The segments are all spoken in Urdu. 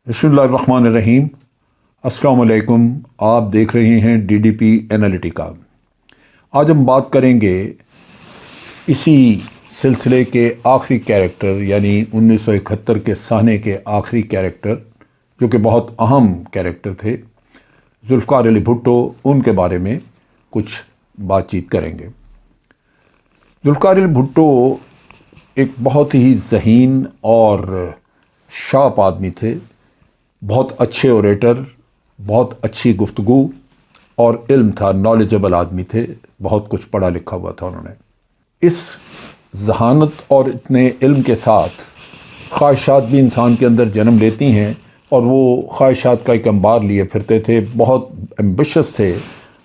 بسم اللہ الرحمن الرحیم۔ السلام علیکم، آپ دیکھ رہے ہیں ڈی ڈی پی انالیٹیکا۔ آج ہم بات کریں گے اسی سلسلے کے آخری کیریکٹر یعنی 1971 کے سہنے کے آخری کیریکٹر جو کہ بہت اہم کیریکٹر تھے، ذوالفقار علی بھٹو، ان کے بارے میں کچھ بات چیت کریں گے۔ ذوالفقار علی بھٹو ایک بہت ہی ذہین اور شارپ آدمی تھے، بہت اچھے اوریٹر، بہت اچھی گفتگو اور علم تھا، نالجبل آدمی تھے، بہت کچھ پڑھا لکھا ہوا تھا انہوں نے۔ اس ذہانت اور اتنے علم کے ساتھ خواہشات بھی انسان کے اندر جنم لیتی ہیں، اور وہ خواہشات کا ایک انبار لیے پھرتے تھے، بہت ایمبیشس تھے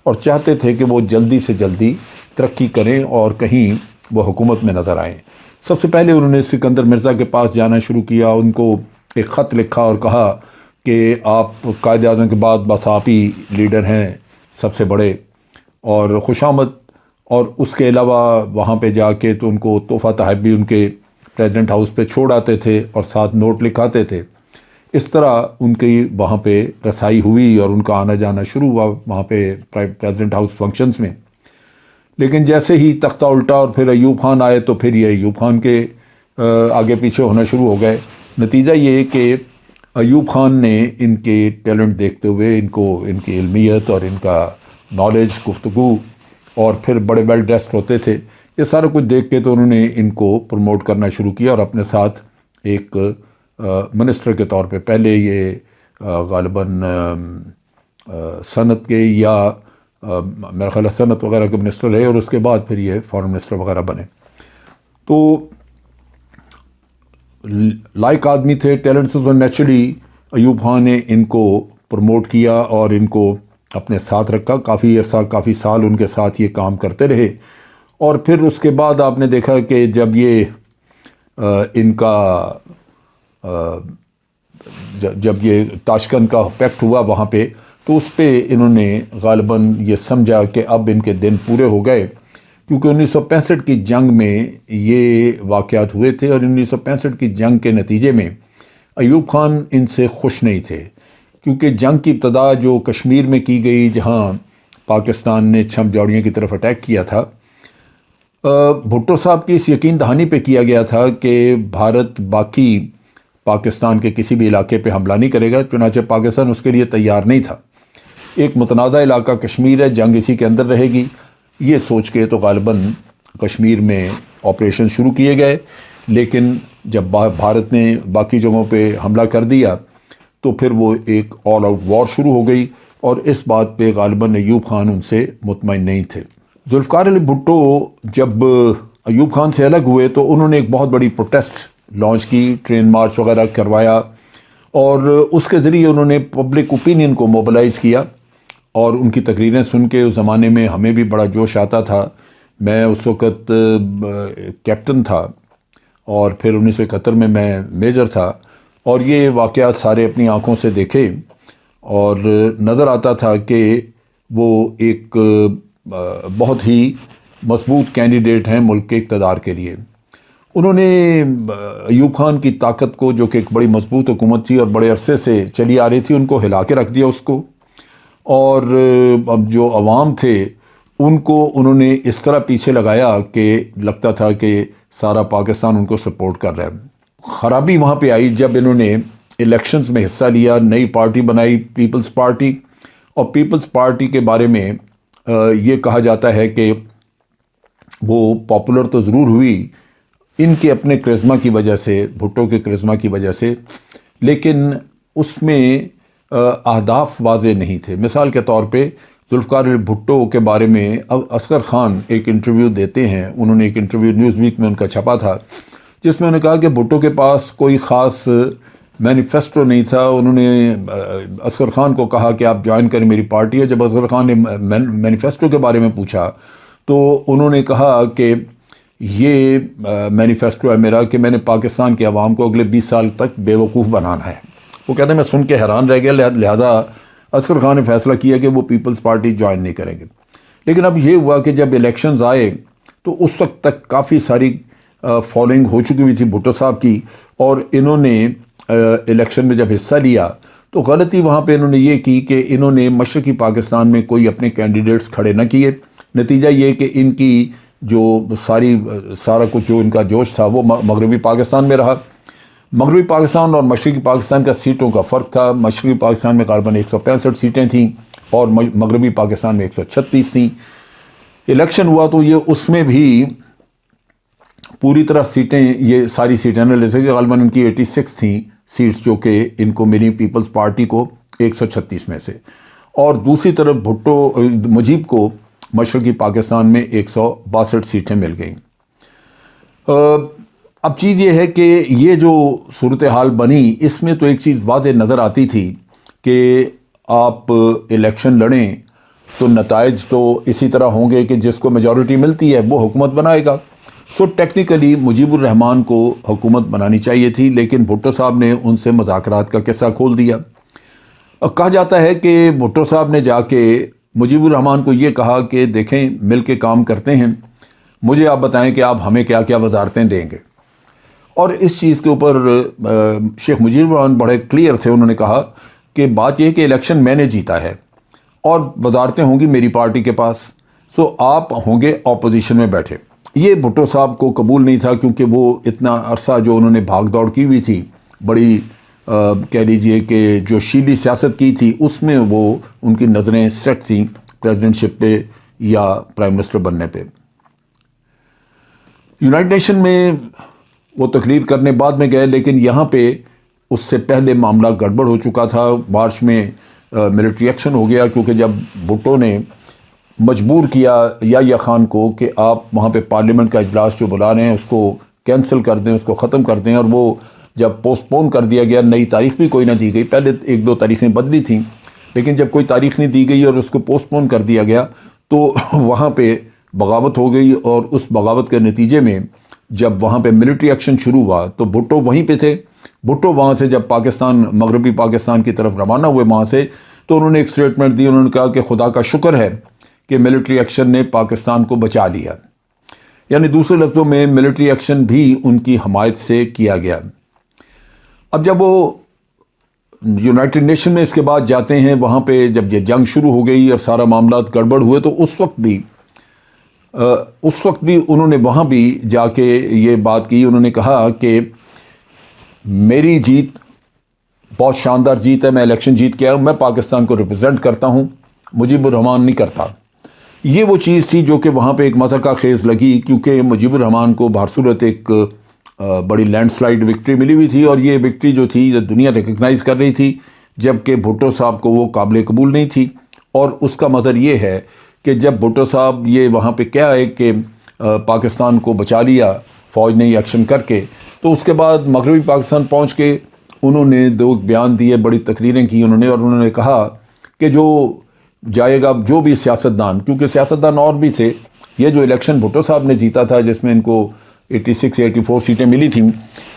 اور چاہتے تھے کہ وہ جلدی سے جلدی ترقی کریں اور کہیں وہ حکومت میں نظر آئیں۔ سب سے پہلے انہوں نے سکندر مرزا کے پاس جانا شروع کیا، ان کو ایک خط لکھا اور کہا کہ آپ قائد اعظم کے بعد بس آپ ہی لیڈر ہیں سب سے بڑے، اور خوش آمد۔ اور اس کے علاوہ وہاں پہ جا کے تو ان کو تحفہ تحائف بھی ان کے پریزیڈنٹ ہاؤس پہ چھوڑ آتے تھے اور ساتھ نوٹ لکھاتے تھے۔ اس طرح ان کی وہاں پہ رسائی ہوئی اور ان کا آنا جانا شروع ہوا وہاں پہ پریزیڈنٹ ہاؤس فنکشنز میں۔ لیکن جیسے ہی تختہ الٹا اور پھر ایوب خان آئے تو پھر یہ ایوب خان کے آگے پیچھے ہونا شروع ہو گئے۔ نتیجہ یہ کہ ایوب خان نے ان کے ٹیلنٹ دیکھتے ہوئے ان کی علمیت اور ان کا نالج، گفتگو، اور پھر بڑے ویل ڈریسڈ ہوتے تھے، یہ سارا کچھ دیکھ کے تو انہوں نے ان کو پروموٹ کرنا شروع کیا اور اپنے ساتھ ایک منسٹر کے طور پہ، پہلے یہ غالباً صنعت کے یا میرا خیال ہے صنعت وغیرہ کے منسٹر رہے، اور اس کے بعد پھر یہ فارن منسٹر وغیرہ بنے۔ تو لائق آدمی تھے، ٹیلنٹس، اور نیچرلی ایوب خان نے ان کو پروموٹ کیا اور ان کو اپنے ساتھ رکھا، کافی عرصہ، کافی سال ان کے ساتھ یہ کام کرتے رہے۔ اور پھر اس کے بعد آپ نے دیکھا کہ جب یہ ان کا جب یہ تاشکند کا پیکٹ ہوا وہاں پہ، تو اس پہ انہوں نے غالباً یہ سمجھا کہ اب ان کے دن پورے ہو گئے، کیونکہ 1965 کی جنگ میں یہ واقعات ہوئے تھے، اور 1965 کی جنگ کے نتیجے میں ایوب خان ان سے خوش نہیں تھے، کیونکہ جنگ کی ابتدا جو کشمیر میں کی گئی، جہاں پاکستان نے چھم جوڑیاں کی طرف اٹیک کیا تھا، بھٹو صاحب کی اس یقین دہانی پہ کیا گیا تھا کہ بھارت باقی پاکستان کے کسی بھی علاقے پہ حملہ نہیں کرے گا، چنانچہ پاکستان اس کے لیے تیار نہیں تھا۔ ایک متنازع علاقہ کشمیر ہے، جنگ اسی کے اندر رہے گی، یہ سوچ کے تو غالباً کشمیر میں آپریشن شروع کیے گئے۔ لیکن جب بھارت نے باقی جگہوں پہ حملہ کر دیا تو پھر وہ ایک آل آؤٹ وار شروع ہو گئی، اور اس بات پہ غالباً ایوب خان ان سے مطمئن نہیں تھے۔ ذوالفقار علی بھٹو جب ایوب خان سے الگ ہوئے تو انہوں نے ایک بہت بڑی پروٹیسٹ لانچ کی، ٹرین مارچ وغیرہ کروایا، اور اس کے ذریعے انہوں نے پبلک اوپینین کو موبلائز کیا، اور ان کی تقریریں سن کے اس زمانے میں ہمیں بھی بڑا جوش آتا تھا۔ میں اس وقت کیپٹن تھا، اور پھر 1971 میں میجر تھا، اور یہ واقعات سارے اپنی آنکھوں سے دیکھے، اور نظر آتا تھا کہ وہ ایک بہت ہی مضبوط کینڈیڈیٹ ہیں ملک کے اقتدار کے لیے۔ انہوں نے ایوب خان کی طاقت کو، جو کہ ایک بڑی مضبوط حکومت تھی اور بڑے عرصے سے چلی آ رہی تھی، ان کو ہلا کے رکھ دیا اس کو، اور اب جو عوام تھے ان کو انہوں نے اس طرح پیچھے لگایا کہ لگتا تھا کہ سارا پاکستان ان کو سپورٹ کر رہا ہے۔ خرابی وہاں پہ آئی جب انہوں نے الیکشنز میں حصہ لیا، نئی پارٹی بنائی، پیپلز پارٹی، اور پیپلز پارٹی کے بارے میں یہ کہا جاتا ہے کہ وہ پاپولر تو ضرور ہوئی ان کے اپنے کرزما کی وجہ سے، بھٹو کے کرزما کی وجہ سے، لیکن اس میں اہداف واضح نہیں تھے۔ مثال کے طور پہ ذوالفقار علی بھٹو کے بارے میں اصغر خان ایک انٹرویو دیتے ہیں، انہوں نے ایک انٹرویو نیوز ویک میں ان کا چھپا تھا، جس میں انہوں نے کہا کہ بھٹو کے پاس کوئی خاص مینیفیسٹو نہیں تھا۔ انہوں نے اصغر خان کو کہا کہ آپ جوائن کریں میری پارٹی ہے۔ جب اصغر خان نے مینیفیسٹو کے بارے میں پوچھا تو انہوں نے کہا کہ یہ مینیفیسٹو ہے میرا کہ میں نے پاکستان کے عوام کو اگلے 20 سال تک بے وقوف بنانا ہے۔ وہ کہتے ہیں میں سن کے حیران رہ گیا، لہذا اصغر خان نے فیصلہ کیا کہ وہ پیپلز پارٹی جوائن نہیں کریں گے۔ لیکن اب یہ ہوا کہ جب الیکشنز آئے تو اس وقت تک کافی ساری فالوئنگ ہو چکی ہوئی تھی بھٹو صاحب کی، اور انہوں نے الیکشن میں جب حصہ لیا تو غلطی وہاں پہ انہوں نے یہ کی کہ انہوں نے مشرقی پاکستان میں کوئی اپنے کینڈیڈیٹس کھڑے نہ کیے. نتیجہ یہ کہ ان کی جو سارا کچھ جو ان کا جوش تھا وہ مغربی پاکستان میں رہا. مغربی پاکستان اور مشرقی پاکستان کا سیٹوں کا فرق تھا. مشرقی پاکستان میں غالباً 165 سیٹیں تھیں اور مغربی پاکستان میں 136 تھیں. الیکشن ہوا تو یہ اس میں بھی پوری طرح سیٹیں، یہ ساری سیٹیں نہ لے سکے. غالباً ان کی 86 تھیں سیٹس جو کہ ان کو ملی پیپلز پارٹی کو 136 میں سے. اور دوسری طرف مجیب کو مشرقی پاکستان میں 162 سیٹیں مل گئیں. اب چیز یہ ہے کہ یہ جو صورتحال بنی اس میں تو ایک چیز واضح نظر آتی تھی کہ آپ الیکشن لڑیں تو نتائج تو اسی طرح ہوں گے کہ جس کو میجورٹی ملتی ہے وہ حکومت بنائے گا. سو ٹیکنیکلی مجیب الرحمان کو حکومت بنانی چاہیے تھی، لیکن بھٹو صاحب نے ان سے مذاکرات کا قصہ کھول دیا. کہا جاتا ہے کہ بھٹو صاحب نے جا کے مجیب الرحمان کو یہ کہا کہ دیکھیں مل کے کام کرتے ہیں، مجھے آپ بتائیں کہ آپ ہمیں کیا کیا وزارتیں دیں گے. اور اس چیز کے اوپر شیخ مجیب الرحمان بڑے کلیئر تھے. انہوں نے کہا کہ بات یہ کہ الیکشن میں نے جیتا ہے اور وزارتیں ہوں گی میری پارٹی کے پاس، سو آپ ہوں گے اپوزیشن میں بیٹھے. یہ بھٹو صاحب کو قبول نہیں تھا کیونکہ وہ اتنا عرصہ جو انہوں نے بھاگ دوڑ کی ہوئی تھی، بڑی کہہ لیجئے کہ جو شیلی سیاست کی تھی، اس میں وہ ان کی نظریں سیٹ تھیں پریزیڈنٹ شپ پہ یا پرائم منسٹر بننے پہ. یونائٹڈ نیشن میں وہ تقریر کرنے بعد میں گئے، لیکن یہاں پہ اس سے پہلے معاملہ گڑبڑ ہو چکا تھا. مارچ میں ملٹری ایکشن ہو گیا کیونکہ جب بھٹو نے مجبور کیا یحییٰ خان کو کہ آپ وہاں پہ پارلیمنٹ کا اجلاس جو بلا رہے ہیں اس کو کینسل کر دیں، اس کو ختم کر دیں. اور وہ جب پوسٹ پون کر دیا گیا، نئی تاریخ بھی کوئی نہ دی گئی، پہلے 1-2 تاریخیں بدلی تھیں، لیکن جب کوئی تاریخ نہیں دی گئی اور اس کو پوسٹ پون کر دیا گیا تو وہاں پہ بغاوت ہو گئی. اور اس بغاوت کے نتیجے میں جب وہاں پہ ملٹری ایکشن شروع ہوا تو بھٹو وہیں پہ تھے. بھٹو وہاں سے جب مغربی پاکستان کی طرف روانہ ہوئے وہاں سے، تو انہوں نے ایک سٹیٹمنٹ دی. انہوں نے کہا کہ خدا کا شکر ہے کہ ملٹری ایکشن نے پاکستان کو بچا لیا. یعنی دوسرے لفظوں میں ملٹری ایکشن بھی ان کی حمایت سے کیا گیا. اب جب وہ یونائٹڈ نیشن میں اس کے بعد جاتے ہیں، وہاں پہ جب یہ جنگ شروع ہو گئی اور سارا معاملات گڑبڑ ہوئے، تو اس وقت بھی انہوں نے وہاں بھی جا کے یہ بات کی. انہوں نے کہا کہ میری جیت بہت شاندار جیت ہے، میں الیکشن جیت کے آیا ہوں، میں پاکستان کو ریپرزینٹ کرتا ہوں، مجیب الرحمان نہیں کرتا. یہ وہ چیز تھی جو کہ وہاں پہ ایک مضحکہ خیز لگی، کیونکہ مجیب الرحمان کو بہرصورت ایک بڑی لینڈ سلائڈ وکٹری ملی ہوئی تھی، اور یہ وکٹری جو تھی دنیا ریکگنائز کر رہی تھی، جبکہ بھٹو صاحب کو وہ قابل قبول نہیں تھی. اور اس کا مظہر یہ ہے کہ جب بھٹو صاحب یہ وہاں پہ کیا ہے کہ پاکستان کو بچا لیا فوج نے ایکشن کر کے، تو اس کے بعد مغربی پاکستان پہنچ کے انہوں نے 2 بیان دیے، بڑی تقریریں کی انہوں نے، اور انہوں نے کہا کہ جو جائے گا جو بھی سیاستدان، کیونکہ سیاستدان اور بھی تھے، یہ جو الیکشن بھٹو صاحب نے جیتا تھا جس میں ان کو 86-84 سیٹیں ملی تھیں،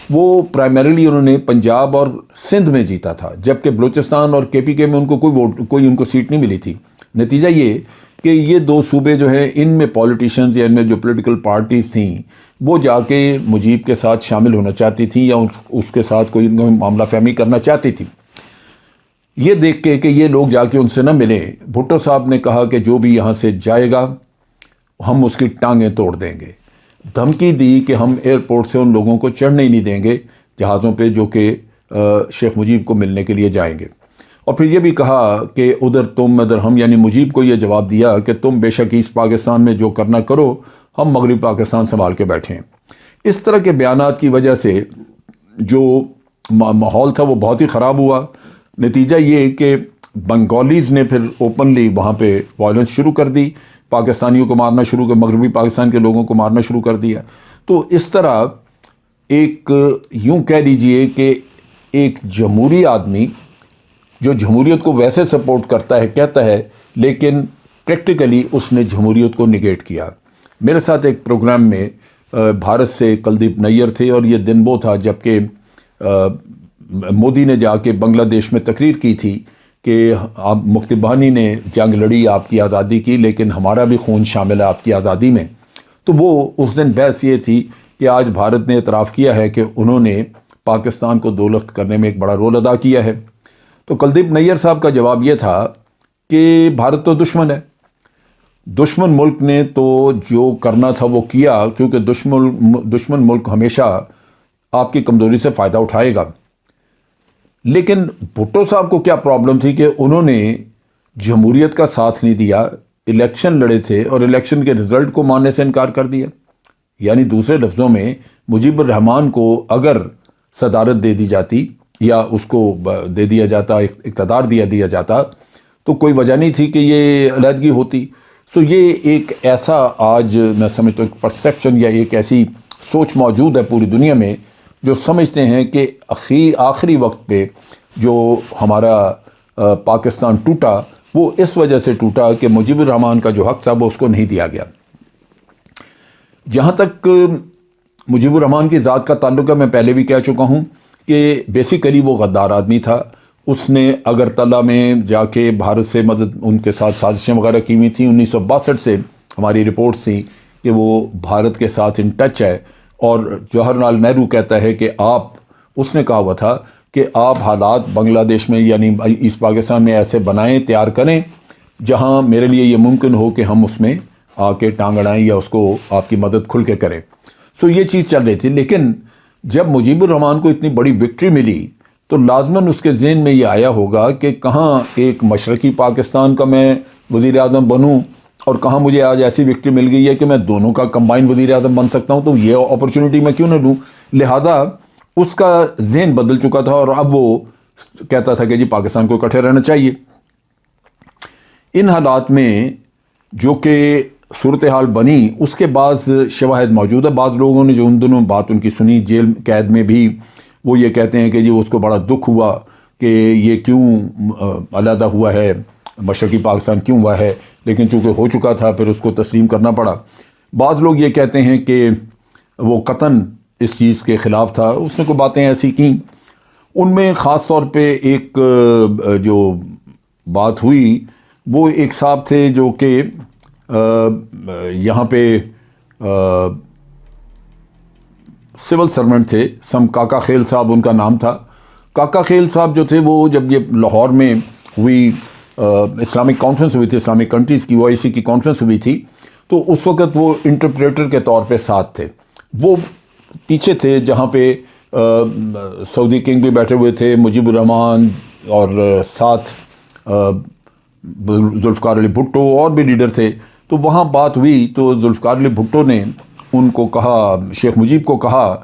وہ پرائمریلی انہوں نے پنجاب اور سندھ میں جیتا تھا، جبکہ بلوچستان اور KPK میں ان کو کوئی ان کو سیٹ نہیں ملی تھی. نتیجہ یہ کہ یہ 2 صوبے جو ہیں ان میں پولیٹیشنز یا ان میں جو پولیٹیکل پارٹیز تھیں وہ جا کے مجیب کے ساتھ شامل ہونا چاہتی تھیں یا اس کے ساتھ کوئی معاملہ فہمی کرنا چاہتی تھی. یہ دیکھ کے کہ یہ لوگ جا کے ان سے نہ ملے، بھٹو صاحب نے کہا کہ جو بھی یہاں سے جائے گا ہم اس کی ٹانگیں توڑ دیں گے. دھمکی دی کہ ہم ایئرپورٹ سے ان لوگوں کو چڑھنے ہی نہیں دیں گے جہازوں پہ جو کہ شیخ مجیب کو ملنے کے لیے جائیں گے. اور پھر یہ بھی کہا کہ ادھر ہم، یعنی مجیب کو یہ جواب دیا کہ تم بے شک ایسٹ پاکستان میں جو کرنا کرو، ہم مغربی پاکستان سنبھال کے بیٹھے ہیں. اس طرح کے بیانات کی وجہ سے جو ماحول تھا وہ بہت ہی خراب ہوا. نتیجہ یہ کہ بنگالیز نے پھر اوپنلی وہاں پہ وائلنس شروع کر دی، پاکستانیوں کو مارنا شروع کر، مغربی پاکستان کے لوگوں کو مارنا شروع کر دیا. تو اس طرح ایک یوں کہہ لیجئے کہ ایک جمہوری آدمی جو جمہوریت کو ویسے سپورٹ کرتا ہے کہتا ہے، لیکن پریکٹیکلی اس نے جمہوریت کو نگیٹ کیا. میرے ساتھ ایک پروگرام میں بھارت سے کلدیپ نیر تھے، اور یہ دن وہ تھا جب کہ مودی نے جا کے بنگلہ دیش میں تقریر کی تھی کہ آپ مفتی بہانی نے جنگ لڑی، آپ کی آزادی کی، لیکن ہمارا بھی خون شامل ہے آپ کی آزادی میں. تو وہ اس دن بحث یہ تھی کہ آج بھارت نے اعتراف کیا ہے کہ انہوں نے پاکستان کو دولت کرنے میں ایک بڑا رول ادا کیا ہے۔ تو کلدیپ نیر صاحب کا جواب یہ تھا کہ بھارت تو دشمن ہے، دشمن ملک نے تو جو کرنا تھا وہ کیا، کیونکہ دشمن ملک ہمیشہ آپ کی کمزوری سے فائدہ اٹھائے گا۔ لیکن بھٹو صاحب کو کیا پرابلم تھی کہ انہوں نے جمہوریت کا ساتھ نہیں دیا، الیکشن لڑے تھے اور الیکشن کے رزلٹ کو ماننے سے انکار کر دیا۔ یعنی دوسرے لفظوں میں مجیب الرحمان کو اگر صدارت دے دی جاتی یا اس کو دے دیا جاتا، اقتدار دیا جاتا، تو کوئی وجہ نہیں تھی کہ یہ علیحدگی ہوتی۔ سو یہ ایک ایسا آج میں سمجھتا ہوں پرسیپشن یا ایک ایسی سوچ موجود ہے پوری دنیا میں جو سمجھتے ہیں کہ آخری وقت پہ جو ہمارا پاکستان ٹوٹا وہ اس وجہ سے ٹوٹا کہ مجیب الرحمان کا جو حق تھا وہ اس کو نہیں دیا گیا۔ جہاں تک مجیب الرحمان کی ذات کا تعلق ہے، میں پہلے بھی کہہ چکا ہوں کہ بیسیکلی وہ غدار آدمی تھا۔ اس نے اگرتلہ میں جا کے بھارت سے مدد، ان کے ساتھ سازشیں وغیرہ کی ہوئی تھیں۔ 1962 سے ہماری رپورٹس تھیں کہ وہ بھارت کے ساتھ ان ٹچ ہے، اور جواہر لال نہرو کہتا ہے کہ اس نے کہا ہوا تھا کہ آپ حالات بنگلہ دیش میں یعنی ایسٹ پاکستان میں ایسے بنائیں، تیار کریں جہاں میرے لیے یہ ممکن ہو کہ ہم اس میں آ کے ٹانگ اڑائیں یا اس کو آپ کی مدد کھل کے کریں۔ سو یہ چیز چل رہی تھی، لیکن جب مجیب الرحمان کو اتنی بڑی وکٹری ملی تو لازماً اس کے ذہن میں یہ آیا ہوگا کہ کہاں ایک مشرقی پاکستان کا میں وزیر اعظم بنوں اور کہاں مجھے آج ایسی وکٹری مل گئی ہے کہ میں دونوں کا کمبائن وزیر اعظم بن سکتا ہوں، تو یہ اپرچونٹی میں کیوں نہ لوں۔ لہٰذا اس کا ذہن بدل چکا تھا اور اب وہ کہتا تھا کہ جی پاکستان کو اکٹھے رہنا چاہیے۔ ان حالات میں جو کہ صورتحال بنی، اس کے بعض شواہد موجود ہے۔ بعض لوگوں نے جو ان دنوں بات ان کی سنی جیل قید میں بھی، وہ یہ کہتے ہیں کہ جی اس کو بڑا دکھ ہوا کہ یہ کیوں علیحدہ ہوا ہے، مشرقی پاکستان کیوں ہوا ہے، لیکن چونکہ ہو چکا تھا پھر اس کو تسلیم کرنا پڑا۔ بعض لوگ یہ کہتے ہیں کہ وہ قطعاً اس چیز کے خلاف تھا، اس نے کوئی باتیں ایسی کیں۔ ان میں خاص طور پہ ایک جو بات ہوئی وہ ایک صاحب تھے جو کہ یہاں پہ سول سرونٹ تھے، کاکا خیل صاحب ان کا نام تھا۔ کاکا خیل صاحب جو تھے وہ جب یہ لاہور میں ہوئی اسلامک کانفرنس ہوئی تھی، اسلامک کنٹریز کی OIC کی کانفرنس ہوئی تھی، تو اس وقت وہ انٹرپریٹر کے طور پہ ساتھ تھے۔ وہ پیچھے تھے جہاں پہ سعودی کنگ بھی بیٹھے ہوئے تھے، مجیب الرحمان اور ساتھ ذوالفقار علی بھٹو اور بھی لیڈر تھے۔ تو وہاں بات ہوئی تو ذوالفقار علی بھٹو نے ان کو کہا، شیخ مجیب کو کہا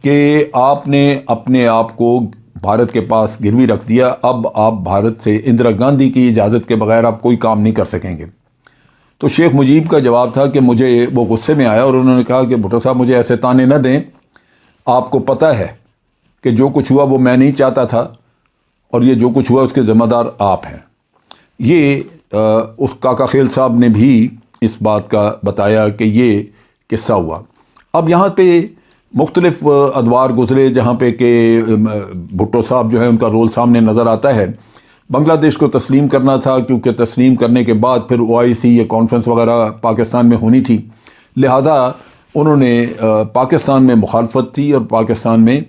کہ آپ نے اپنے آپ کو بھارت کے پاس گروی رکھ دیا، اب آپ بھارت سے اندرا گاندھی کی اجازت کے بغیر آپ کوئی کام نہیں کر سکیں گے۔ تو شیخ مجیب کا جواب تھا کہ مجھے وہ غصے میں آیا اور انہوں نے کہا کہ بھٹو صاحب مجھے ایسے تانے نہ دیں، آپ کو پتہ ہے کہ جو کچھ ہوا وہ میں نہیں چاہتا تھا، اور یہ جو کچھ ہوا اس کے ذمہ دار آپ ہیں۔ یہ اس کاکا خیل صاحب نے بھی اس بات کا بتایا کہ یہ قصہ ہوا۔ اب یہاں پہ مختلف ادوار گزرے جہاں پہ کہ بھٹو صاحب جو ہے ان کا رول سامنے نظر آتا ہے۔ بنگلہ دیش کو تسلیم کرنا تھا، کیونکہ تسلیم کرنے کے بعد پھر OIC یہ کانفرنس وغیرہ پاکستان میں ہونی تھی، لہذا انہوں نے پاکستان میں مخالفت تھی اور پاکستان میں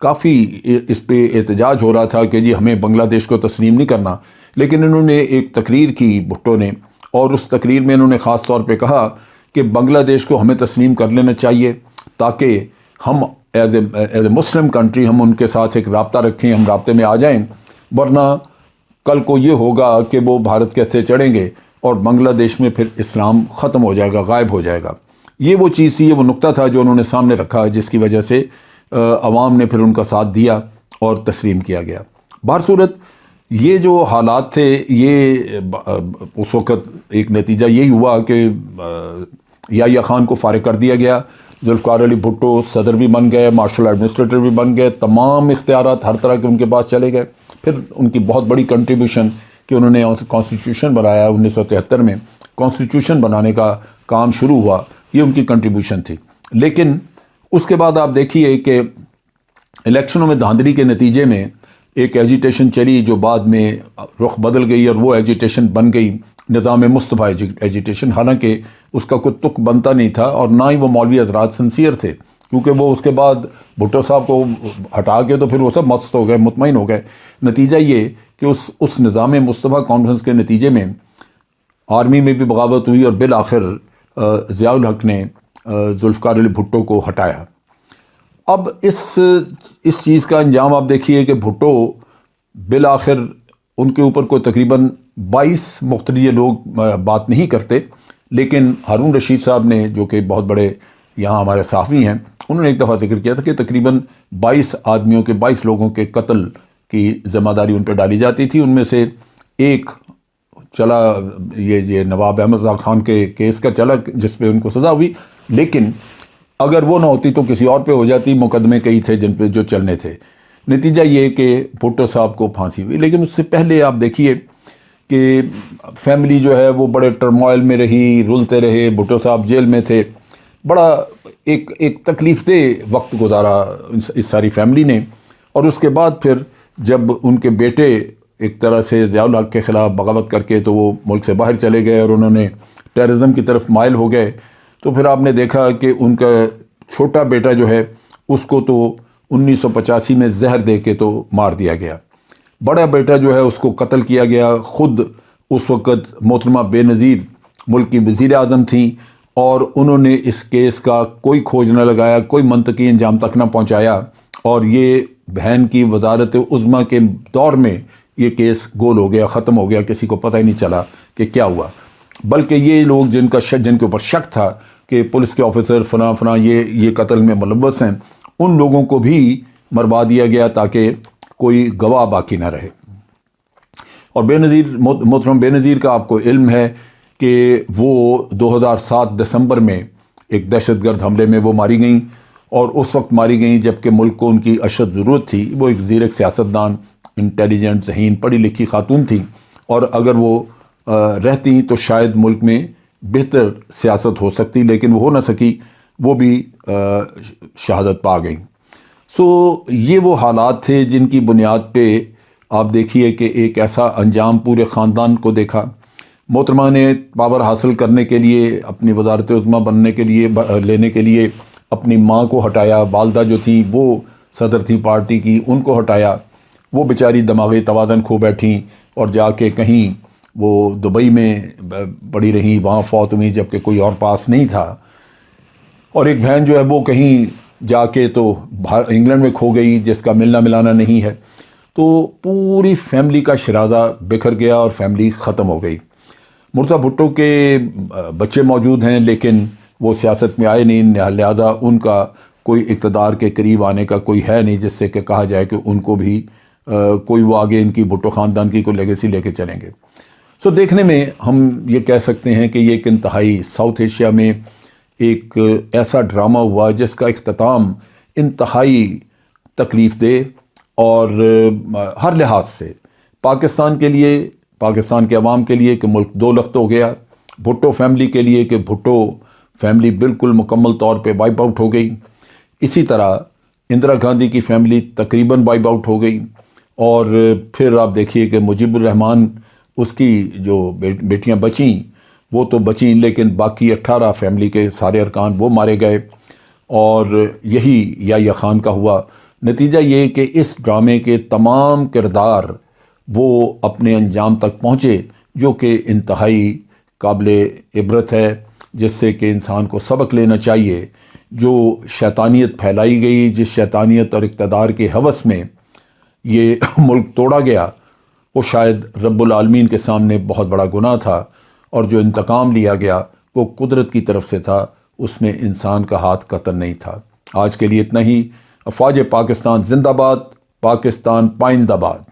کافی اس پہ احتجاج ہو رہا تھا کہ جی ہمیں بنگلہ دیش کو تسلیم نہیں کرنا۔ لیکن انہوں نے ایک تقریر کی بھٹو نے، اور اس تقریر میں انہوں نے خاص طور پہ کہا کہ بنگلہ دیش کو ہمیں تسلیم کر لینا چاہیے تاکہ ہم ایز اے مسلم کنٹری ہم ان کے ساتھ ایک رابطہ رکھیں، ہم رابطے میں آ جائیں، ورنہ کل کو یہ ہوگا کہ وہ بھارت کے ہتھے چڑھیں گے اور بنگلہ دیش میں پھر اسلام ختم ہو جائے گا، غائب ہو جائے گا۔ یہ وہ چیز تھی، یہ وہ نقطہ تھا جو انہوں نے سامنے رکھا، جس کی وجہ سے عوام نے پھر ان کا ساتھ دیا اور تسلیم کیا گیا۔ بہرصورت یہ جو حالات تھے، یہ اس وقت ایک نتیجہ یہی ہوا کہ یحییٰ خان کو فارغ کر دیا گیا، ذوالفقار علی بھٹو صدر بھی بن گئے، مارشل ایڈمنسٹریٹر بھی بن گئے، تمام اختیارات ہر طرح کے ان کے پاس چلے گئے۔ پھر ان کی بہت بڑی کنٹریبیوشن کہ انہوں نے کانسٹیٹیوشن بنایا 1973 میں، کانسٹیٹیوشن بنانے کا کام شروع ہوا، یہ ان کی کنٹریبیوشن تھی۔ لیکن اس کے بعد آپ دیکھیے کہ الیکشنوں میں دھاندلی کے نتیجے میں ایک ایجیٹیشن چلی جو بعد میں رخ بدل گئی، اور وہ ایجیٹیشن بن گئی نظام مصطفیٰ ایجیٹیشن، حالانکہ اس کا کوئی تک بنتا نہیں تھا، اور نہ ہی وہ مولوی حضرات سنسیئر تھے کیونکہ وہ اس کے بعد بھٹو صاحب کو ہٹا کے تو پھر وہ سب مست ہو گئے، مطمئن ہو گئے۔ نتیجہ یہ کہ اس نظام مصطفیٰ کانفرنس کے نتیجے میں آرمی میں بھی بغاوت ہوئی، اور بالآخر ضیاء الحق نے ذوالفقار علی بھٹو کو ہٹایا۔ اب اس چیز کا انجام آپ دیکھیے کہ بھٹو بالآخر ان کے اوپر کوئی تقریباً 22 مختلف لوگ بات نہیں کرتے، لیکن ہارون رشید صاحب نے، جو کہ بہت بڑے یہاں ہمارے صحافی ہیں، انہوں نے ایک دفعہ ذکر کیا تھا کہ تقریباً 22 لوگوں کے قتل کی ذمہ داری ان پہ ڈالی جاتی تھی۔ ان میں سے ایک چلا، یہ نواب احمد رضا خان کے کیس کا چلا جس پہ ان کو سزا ہوئی، لیکن اگر وہ نہ ہوتی تو کسی اور پہ ہو جاتی۔ مقدمے کئی تھے جن پہ جو چلنے تھے۔ نتیجہ یہ کہ بھٹو صاحب کو پھانسی ہوئی، لیکن اس سے پہلے آپ دیکھیے کہ فیملی جو ہے وہ بڑے ٹرموائل میں رہی، رلتے رہے، بھٹو صاحب جیل میں تھے، بڑا ایک تکلیف دہ وقت گزارا اس ساری فیملی نے۔ اور اس کے بعد پھر جب ان کے بیٹے ایک طرح سے ضیاء الحق کے خلاف بغاوت کر کے تو وہ ملک سے باہر چلے گئے اور انہوں نے ٹیررزم کی طرف مائل ہو گئے، تو پھر آپ نے دیکھا کہ ان کا چھوٹا بیٹا جو ہے اس کو تو 1985 میں زہر دے کے تو مار دیا گیا، بڑا بیٹا جو ہے اس کو قتل کیا گیا۔ خود اس وقت محترمہ بے نظیر ملک کی وزیر اعظم تھیں، اور انہوں نے اس کیس کا کوئی کھوج نہ لگایا، کوئی منطقی انجام تک نہ پہنچایا، اور یہ بہن کی وزارت عظمیٰ کے دور میں یہ کیس گول ہو گیا، ختم ہو گیا، کسی کو پتہ ہی نہیں چلا کہ کیا ہوا۔ بلکہ یہ لوگ جن کے اوپر شک تھا کہ پولیس کے آفیسر فلاں فلاں یہ قتل میں ملوث ہیں، ان لوگوں کو بھی مروا دیا گیا تاکہ کوئی گواہ باقی نہ رہے۔ اور محترم بے نظیر کا آپ کو علم ہے کہ وہ 2007 دسمبر میں ایک دہشت گرد حملے میں وہ ماری گئیں، اور اس وقت ماری گئیں جبکہ ملک کو ان کی اشد ضرورت تھی۔ وہ ایک زیرک سیاستدان، انٹیلیجنٹ، ذہین، پڑھی لکھی خاتون تھیں، اور اگر وہ رہتی تو شاید ملک میں بہتر سیاست ہو سکتی، لیکن وہ ہو نہ سکی، وہ بھی شہادت پا گئیں۔ یہ وہ حالات تھے جن کی بنیاد پہ آپ دیکھیے کہ ایک ایسا انجام پورے خاندان کو دیکھا۔ محترمہ نے پاور حاصل کرنے کے لیے، اپنی وزارت عظمیٰ بننے کے لیے، لینے کے لیے اپنی ماں کو ہٹایا، والدہ جو تھی وہ صدر تھی پارٹی کی، ان کو ہٹایا۔ وہ بیچاری دماغی توازن کھو بیٹھیں اور جا کے کہیں وہ دبئی میں پڑی رہیں، وہاں فوت ہوئی جبکہ کوئی اور پاس نہیں تھا۔ اور ایک بہن جو ہے وہ کہیں جا کے تو انگلینڈ میں کھو گئی جس کا ملنا ملانا نہیں ہے۔ تو پوری فیملی کا شرازہ بکھر گیا اور فیملی ختم ہو گئی۔ مرزا بھٹو کے بچے موجود ہیں لیکن وہ سیاست میں آئے نہیں، لہٰذا ان کا کوئی اقتدار کے قریب آنے کا کوئی ہے نہیں جس سے کہ کہا جائے کہ ان کو بھی کوئی وہ آگے ان کی بھٹو خاندان کی کوئی لیگیسی لے کے چلیں گے۔ دیکھنے میں ہم یہ کہہ سکتے ہیں کہ یہ ایک انتہائی ساؤتھ ایشیا میں ایک ایسا ڈرامہ ہوا جس کا اختتام انتہائی تکلیف دہ اور ہر لحاظ سے پاکستان کے لیے، پاکستان کے عوام کے لیے کہ ملک دو لخت ہو گیا، بھٹو فیملی کے لیے کہ بھٹو فیملی بالکل مکمل طور پہ وائپ آؤٹ ہو گئی، اسی طرح اندرا گاندھی کی فیملی تقریباً وائپ آؤٹ ہو گئی، اور پھر آپ دیکھیے کہ مجیب الرحمان، اس کی جو بیٹیاں بچیں وہ تو بچیں لیکن باقی 18 فیملی کے سارے ارکان وہ مارے گئے، اور یہی یحییٰ خان کا ہوا۔ نتیجہ یہ کہ اس ڈرامے کے تمام کردار وہ اپنے انجام تک پہنچے، جو کہ انتہائی قابل عبرت ہے، جس سے کہ انسان کو سبق لینا چاہیے۔ جو شیطانیت پھیلائی گئی، جس شیطانیت اور اقتدار کے ہوس میں یہ ملک توڑا گیا، وہ شاید رب العالمین کے سامنے بہت بڑا گناہ تھا، اور جو انتقام لیا گیا وہ قدرت کی طرف سے تھا، اس میں انسان کا ہاتھ قطعاً نہیں تھا۔ آج کے لیے اتنا ہی۔ افواج پاکستان زندہ باد، پاکستان پائندہ باد۔